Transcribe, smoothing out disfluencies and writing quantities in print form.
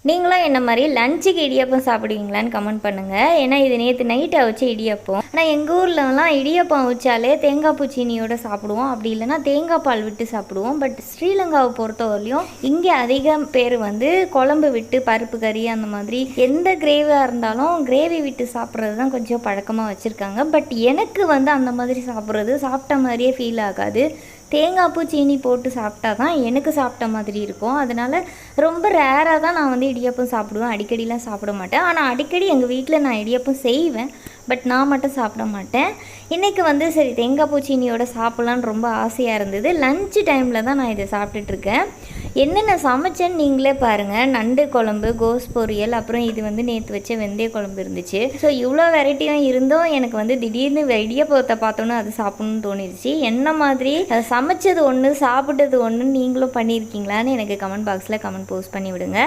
நீங்களும் என்ன மாதிரி லஞ்சுக்கு இடியப்பம் சாப்பிடுவீங்களான்னு கமெண்ட் பண்ணுங்கள். ஏன்னா இது நேற்று நைட்டை வச்சு இடியப்பம். ஆனால் எங்கள் ஊர்லலாம் இடியப்பம் வச்சாலே தேங்காய் பூ சீனியோட சாப்பிடுவோம், அப்படி இல்லைன்னா தேங்காய் பால் விட்டு சாப்பிடுவோம். பட் ஸ்ரீலங்காவை பொறுத்தவரையிலும் இங்கே அதிகம் பேர் வந்து குழம்பு விட்டு பருப்பு கறி அந்த மாதிரி எந்த கிரேவியாக இருந்தாலும் கிரேவி விட்டு சாப்பிட்றது தான் கொஞ்சம் பழக்கமாக வச்சுருக்காங்க. பட் எனக்கு வந்து அந்த மாதிரி சாப்பிட்ட மாதிரியே ஃபீல் ஆகாது. தேங்காய் பூ சீனி போட்டு சாப்பிட்டா தான் எனக்கு சாப்பிட்ட மாதிரி இருக்கும். அதனால் ரொம்ப ரேராக தான் நான் வந்து இடியப்பம் சாப்பிடுவேன், அடிக்கடிலாம் சாப்பிட மாட்டேன். ஆனால் அடிக்கடி எங்கள் வீட்டில் நான் இடியப்பம் செய்வேன், பட் நான் மட்டும் சாப்பிட மாட்டேன். இன்றைக்கி வந்து சரி தேங்காய் பூ சீனியோட சாப்பிட்லான்னு ரொம்ப ஆசையாக இருந்தது. லன்ச்சு டைமில் தான் நான் இதை சாப்பிட்டுட்ருக்கேன். என்னென்ன சமைச்சேன்னு நீங்களே பாருங்கள். நண்டு குழம்பு, கோஸ் பொரியல், அப்புறம் இது வந்து நேற்று வச்ச வெந்தய குழம்பு இருந்துச்சு. ஸோ இவ்வளோ வெரைட்டியும் இருந்தும் எனக்கு வந்து திடீர்னு இடியப்பத்தை பார்த்தோன்னே அது சாப்பிட்ணுன்னு தோணிடுச்சு. என்ன மாதிரி அதை சமைச்சது ஒன்று சாப்பிட்டது ஒன்று நீங்களும் பண்ணியிருக்கீங்களான்னு எனக்கு கமெண்ட் பாக்ஸில் கமெண்ட் போஸ்ட் பண்ணி விடுங்க.